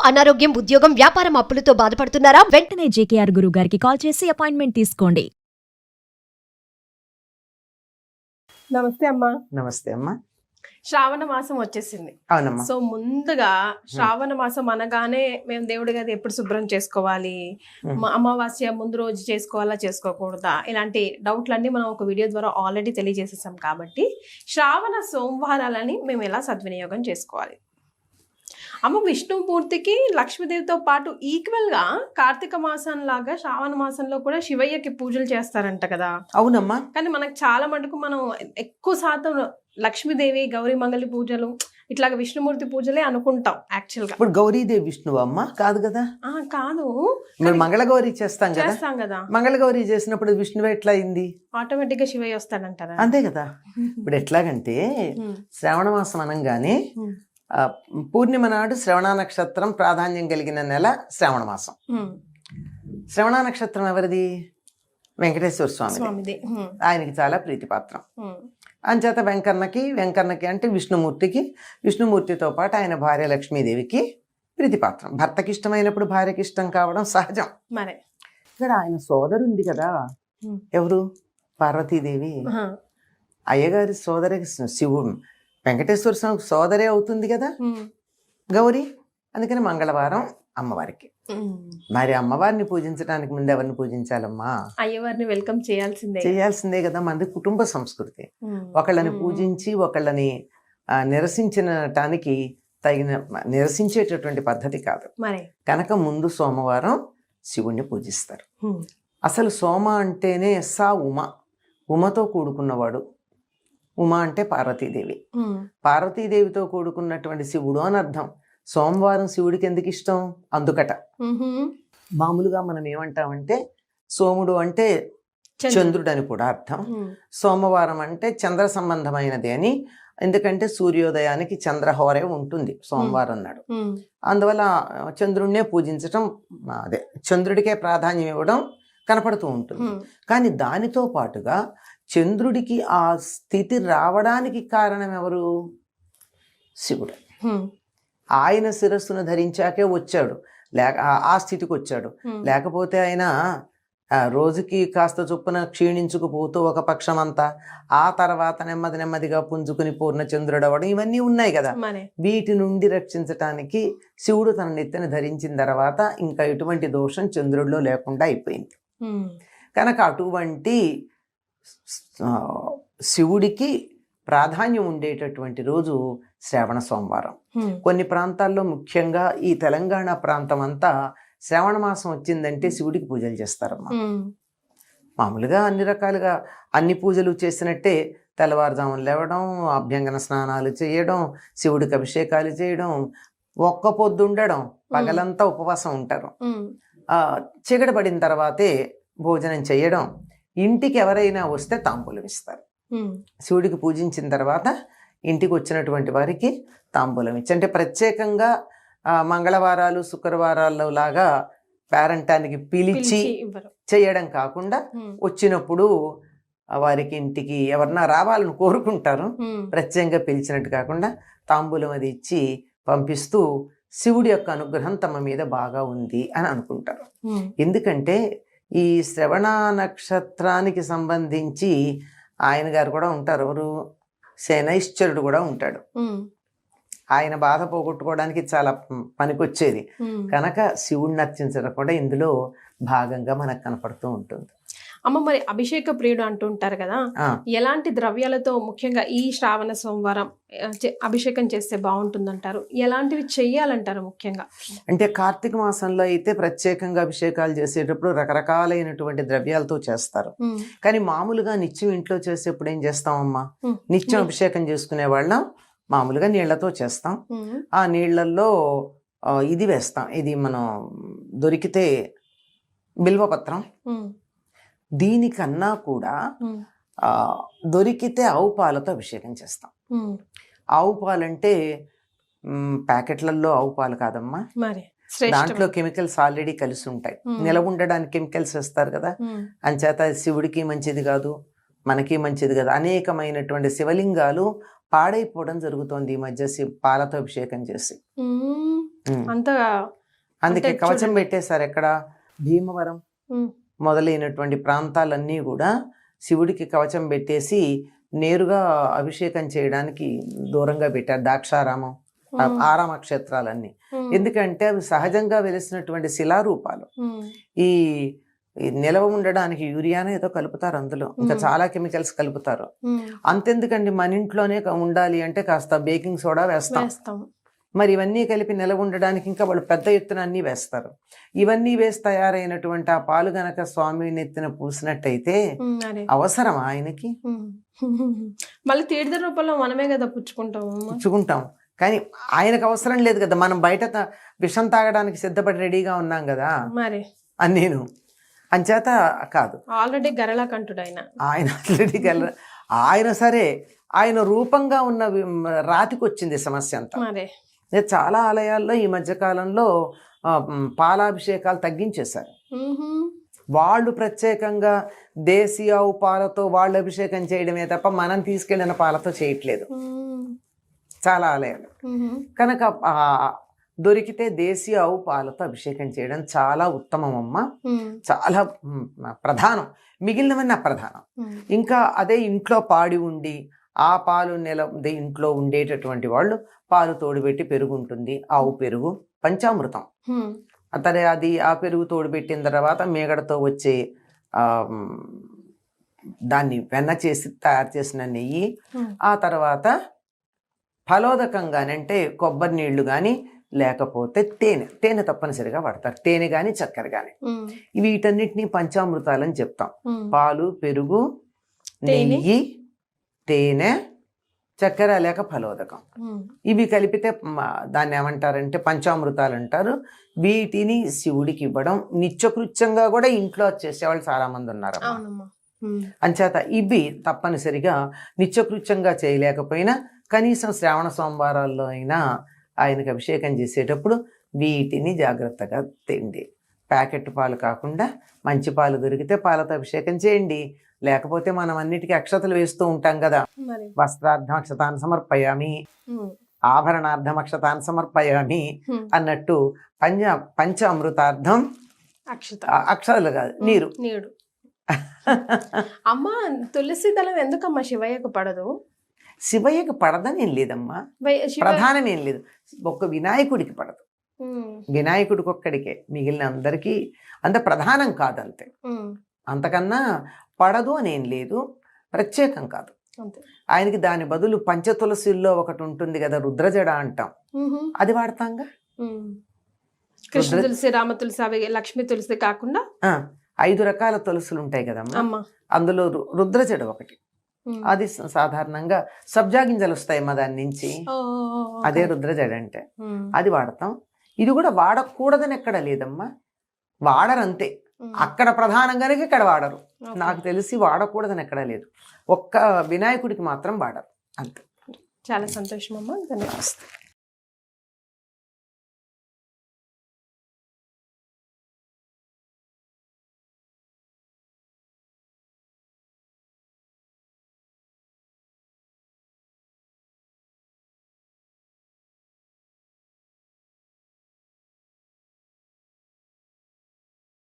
అనారోగ్యం, ఉద్యోగం, వ్యాపారం అప్పులతో బాధపడుతున్నారా? వెంటనే జేకేఆర్ గురువు గారికి కాల్ చేసి అపాయింట్మెంట్ తీసుకోండి. నమస్తే అమ్మా. నమస్తే అమ్మా. శ్రావణ మాసం వచ్చేసింది. అవునమ్మా. సో ముందుగా శ్రావణ మాసం అనగానే మేము దేవుడి గది ఎప్పుడు శుభ్రం చేసుకోవాలి, అమావాస్య ముందు రోజు చేసుకోవాలా చేసుకోకూడదా, ఇలాంటి డౌట్లన్నీ మనం ఒక వీడియో ద్వారా ఆల్రెడీ తెలియజేసేసాం. కాబట్టి శ్రావణ సోమవారాలని మేము ఎలా సద్వినియోగం చేసుకోవాలి? అమ్మ, విష్ణుమూర్తికి లక్ష్మీదేవితో పాటు ఈక్వల్ గా కార్తీక మాసం లాగా శ్రావణ మాసంలో కూడా శివయ్యకి పూజలు చేస్తారంట కదా? అవునమ్మా. కానీ మనకు చాలా మటుకు మనం ఎక్కువ శాతం లక్ష్మీదేవి గౌరీ మంగళి పూజలు ఇట్లాగా విష్ణుమూర్తి పూజలే అనుకుంటాం యాక్చువల్ గా. ఇప్పుడు గౌరీదేవి విష్ణువు అమ్మ కాదు కదా? కాదు, మరి మంగళగౌరి చేస్తాం కదా. మంగళగౌరి చేసినప్పుడు విష్ణువు ఎట్లా అయింది? ఆటోమేటిక్ గా శివయ్య వస్తాడంటారా? అంతే కదా. ఇప్పుడు ఎట్లాగంటే శ్రావణ మాసం అనగానే పూర్ణిమ నాడు శ్రవణ నక్షత్రం ప్రాధాన్యం కలిగిన నెల శ్రావణ మాసం. శ్రవణ నక్షత్రం ఎవరిది? వెంకటేశ్వర స్వామిది. ఆయనకి చాలా ప్రీతిపాత్రం. అంచేత వెంకన్నకి అంటే విష్ణుమూర్తితో పాటు ఆయన భార్య లక్ష్మీదేవికి ప్రీతిపాత్రం. భర్తకి ఇష్టమైనప్పుడు భార్యకి ఇష్టం కావడం సహజం. మరి ఇక్కడ ఆయన సోదరు ఉంది కదా, ఎవరు? పార్వతీదేవి. అయ్యగారి సోదరికి శివుడు, వెంకటేశ్వర స్వామికి సోదరే అవుతుంది కదా గౌరీ. అందుకని మంగళవారం అమ్మవారికి. మరి అమ్మవారిని పూజించడానికి ముందు ఎవరిని పూజించాలమ్మా? అయ్యవారిని వెల్కమ్ చేయాల్సిందే కదా. మనది కుటుంబ సంస్కృతి. ఒకళ్ళని పూజించి ఒకళ్ళని నిరసించటానికి నిరసించేటటువంటి పద్ధతి కాదు కనుక ముందు సోమవారం శివుణ్ణి పూజిస్తారు. అసలు సోమ అంటేనే ఉమతో కూడుకున్నవాడు. ఉమ అంటే పార్వతీదేవి. పార్వతీదేవితో కూడుకున్నటువంటి శివుడు అని అర్థం. సోమవారం శివుడికి ఎందుకు ఇష్టం? అందుకట. మామూలుగా మనం ఏమంటామంటే సోముడు అంటే చంద్రుడు అని కూడా అర్థం. సోమవారం అంటే చంద్ర సంబంధమైనది అని. ఎందుకంటే సూర్యోదయానికి చంద్రహోరే ఉంటుంది సోమవారం నాడు. అందువల్ల చంద్రుడినే పూజించటం, అదే చంద్రుడికే ప్రాధాన్యం ఇవ్వడం కనపడుతూ ఉంటుంది. కానీ దానితో పాటుగా చంద్రుడికి ఆ స్థితి రావడానికి కారణం ఎవరు? శివుడు. ఆయన శిరస్సును ధరించాకే వచ్చాడు, ఆ స్థితికి వచ్చాడు. లేకపోతే ఆయన రోజుకి కాస్త చొప్పున క్షీణించుకుపోతూ ఒక పక్షమంతా, ఆ తర్వాత నెమ్మదిగా పుంజుకుని పూర్ణ చంద్రుడు అవ్వడం, ఇవన్నీ ఉన్నాయి కదా. వీటి నుండి రక్షించటానికి శివుడు తన నెత్తిని ధరించిన తర్వాత ఇంకా ఎటువంటి దోషం చంద్రుడిలో లేకుండా అయిపోయింది. కనుక అటువంటి శివుడికి ప్రాధాన్యం ఉండేటటువంటి రోజు శ్రావణ సోమవారం. కొన్ని ప్రాంతాల్లో, ముఖ్యంగా ఈ తెలంగాణ ప్రాంతం అంతా శ్రావణ మాసం వచ్చిందంటే శివుడికి పూజలు చేస్తారమ్మా. మామూలుగా అన్ని రకాలుగా అన్ని పూజలు చేసినట్టే తెల్లవారుజామున లేవడం, అభ్యంగన స్నానాలు చేయడం, శివుడికి అభిషేకాలు చేయడం, ఒక్క పొద్దు ఉండడం, పగలంతా ఉపవాసం ఉంటారు. చీకటి పడిన తర్వాతే భోజనం చేయడం. ఇంటికి ఎవరైనా వస్తే తాంబూలం ఇస్తారు. శివుడికి పూజించిన తర్వాత ఇంటికి వచ్చినటువంటి వారికి తాంబూలం ఇచ్చి, అంటే ప్రత్యేకంగా మంగళవారాలు శుక్రవారాల్లో లాగా పేరంటానికి పిలిచి చేయడం కాకుండా వచ్చినప్పుడు వారికి ఇంటికి ఎవరన్నా రావాలని కోరుకుంటారు, ప్రత్యేకంగా పిలిచినట్టు కాకుండా తాంబూలం అది ఇచ్చి పంపిస్తూ శివుడి యొక్క అనుగ్రహం తమ మీద బాగా ఉంది అని అనుకుంటారు. ఎందుకంటే ఈ శ్రవణ నక్షత్రానికి సంబంధించి ఆయన గారు కూడా ఉంటారు, ఎవరు? శనైశ్చరుడు కూడా ఉంటాడు. ఆయన బాధ పోగొట్టుకోవడానికి చాలా పనికొచ్చేది కనుక శివుడిని అర్చించడం కూడా ఇందులో భాగంగా మనకు కనపడుతూ ఉంటుంది. అమ్మ, మరి అభిషేక ప్రియుడు అంటుంటారు కదా, ఎలాంటి ద్రవ్యాలతో ముఖ్యంగా ఈ శ్రావణ సోమవారం అభిషేకం చేస్తే బాగుంటుందంటారు? ఎలాంటివి చెయ్యాలంటారు ముఖ్యంగా? అంటే కార్తీక మాసంలో అయితే ప్రత్యేకంగా అభిషేకాలు చేసేటప్పుడు రకరకాలైనటువంటి ద్రవ్యాలతో చేస్తారు. కానీ మామూలుగా నిత్యం ఇంట్లో చేసేప్పుడు ఏం చేస్తామమ్మా? నిత్యం అభిషేకం చేసుకునే వాళ్ళం మామూలుగా నీళ్లతో చేస్తాం. ఆ నీళ్లలో ఇది వేస్తాం, ఇది మనం దొరికితే బిల్వపత్రం. దీనికన్నా కూడా దొరికితే ఆవు పాలతో అభిషేకం చేస్తాం. ఆవు పాలంటే ప్యాకెట్లలో ఆవు పాలు కాదమ్మా, దాంట్లో కెమికల్స్ ఆల్రెడీ కలిసి ఉంటాయి. నిలవ ఉండడానికి కెమికల్స్ వేస్తారు కదా, అంచేత శివుడికి మంచిది కాదు, మనకి మంచిది కాదు. అనేకమైనటువంటి శివలింగాలు పాడైపోవడం జరుగుతోంది ఈ మధ్య పాలతో అభిషేకం చేసి. అంత అందుకే అంటే కవచం చూడండి. పెట్టేశారు. ఎక్కడ భీమవరం మొదలైనటువంటి ప్రాంతాలన్నీ కూడా శివుడికి కవచం పెట్టేసి నేరుగా అభిషేకం చేయడానికి దూరంగా పెట్టారు. దాక్షారామం, ఆరామ క్షేత్రాలన్నీ. ఎందుకంటే అవి సహజంగా వెలిసినటువంటి శిలారూపాలు. ఈ నిలవ ఉండడానికి యూరియాను ఏదో కలుపుతారు అందులో, ఇంకా చాలా కెమికల్స్ కలుపుతారు. అంతెందుకండి, మన ఇంట్లోనే ఉండాలి అంటే కాస్త బేకింగ్ సోడా వేస్తాం. మరి ఇవన్నీ కలిపి నిలవ ఉండడానికి ఇంకా వాళ్ళు పెద్ద ఎత్తున అన్నీ వేస్తారు. ఇవన్నీ వేసి తయారైనటువంటి ఆ పాలు గనక స్వామి నెత్తిన పూసినట్టయితే అవసరం ఆయనకి? మళ్ళీ తీర్థ రూపంలో మనమే కదా పుచ్చుకుంటాం. కానీ ఆయనకు అవసరం లేదు కదా. మనం బయట విషం తాగడానికి సిద్ధపడి రెడీగా ఉన్నాం కదా మరి అని నేను అంచేత కాదు. ఆల్రెడీ గరళ కంటుడు ఆయన ఆల్రెడీ ఆయన సరే, ఆయన రూపంగా ఉన్న రాతికి వచ్చింది సమస్య అంతా. చాలా ఆలయాల్లో ఈ మధ్య కాలంలో పాలాభిషేకాలు తగ్గించేశారు. వాళ్ళు ప్రత్యేకంగా దేశీ ఆవు పాలతో వాళ్ళు అభిషేకం చేయడమే తప్ప మనం తీసుకెళ్లిన పాలతో చేయట్లేదు చాలా ఆలయాలు. కనుక దొరికితే దేశీ ఆవు పాలతో అభిషేకం చేయడం చాలా ఉత్తమం అమ్మ, చాలా ప్రధానం. మిగిలినవన్నీ అప్రధానం. ఇంకా అదే ఇంట్లో పాడి ఉండి ఆ పాలు ఇంట్లో ఉండేటటువంటి వాళ్ళు పాలు తోడుపెట్టి పెరుగు ఉంటుంది, ఆవు పెరుగు పంచామృతం. అతడే అది ఆ పెరుగు తోడుపెట్టిన తర్వాత మేగడతో వచ్చే దాన్ని వెన్న చేసి తయారు చేసిన నెయ్యి, ఆ తర్వాత ఫలోదకంగాని అంటే కొబ్బరి నీళ్లు కానీ లేకపోతే తేనె తప్పనిసరిగా వాడతారు. తేనె కానీ చక్కెర కానీ, వీటన్నిటినీ పంచామృతాలని చెప్తాం. పాలు, పెరుగు, నెయ్యి, తేనె, చక్కెర లేక ఫలోదకం, ఇవి కలిపితే దాన్ని ఏమంటారంటే పంచామృతాలు అంటారు. వీటిని శివుడికి ఇవ్వడం నిత్యకృత్యంగా కూడా ఇంట్లో చేసేవాళ్ళు చాలా మంది ఉన్నారు. అంచేత ఇవి తప్పనిసరిగా నిత్యకృత్యంగా చేయలేకపోయినా కనీసం శ్రావణ సోమవారాల్లో అయినా ఆయనకు అభిషేకం చేసేటప్పుడు వీటిని జాగ్రత్తగా తిండి. ప్యాకెట్ పాలు కాకుండా మంచి పాలు దొరికితే పాలతో అభిషేకం చేయండి. లేకపోతే మనం అన్నిటికీ అక్షతలు వేస్తూ ఉంటాం కదా. వస్త్రార్థం అక్షతాన్ని సమర్పయామి, ఆభరణార్థం అక్షతాన్ని సమర్పయామి అన్నట్టు పంచ అమృతార్థం అక్షతలు కాదు, నీరు. అమ్మా, తులసి దళం ఎందుకమ్మా శివయ్యకు పడదు? శివయ్యకు పడదని ఏం లేదమ్మా, ప్రధానం ఏం లేదు. ఒక్క వినాయకుడికి పడదు, వినాయకుడికి ఒక్కడికే. మిగిలిన అందరికీ అంత ప్రధానం కాదంతే. అంతకన్నా పడదు అని ఏం లేదు, ప్రత్యేకం కాదు ఆయనకి. దాని బదులు పంచతులసిల్లో ఒకటి ఉంటుంది కదా, రుద్రజడ అంటాం, అది వాడతాంగా. కృష్ణ తులసి, రామ తులసి, అవి లక్ష్మీ తులసి కాకుండా 5 రకాల తులసులు ఉంటాయి కదమ్మా, అందులో రుద్రజడ ఒకటి. అది సాధారణంగా సబ్జా గింజలు వస్తాయమ్మా దాని నుంచి, అదే రుద్రజడ అంటే, అది వాడతాం. ఇది కూడా వాడకూడదని ఎక్కడ లేదమ్మా, వాడరంతే. అక్కడ ప్రధానంగానే ఇక్కడ వాడరు, నాకు తెలిసి వాడకూడదని ఎక్కడా లేదు. ఒక్క వినాయకుడికి మాత్రం వాడరు అంతే. చాలా సంతోషం అమ్మా, ధన్యవాదాలు.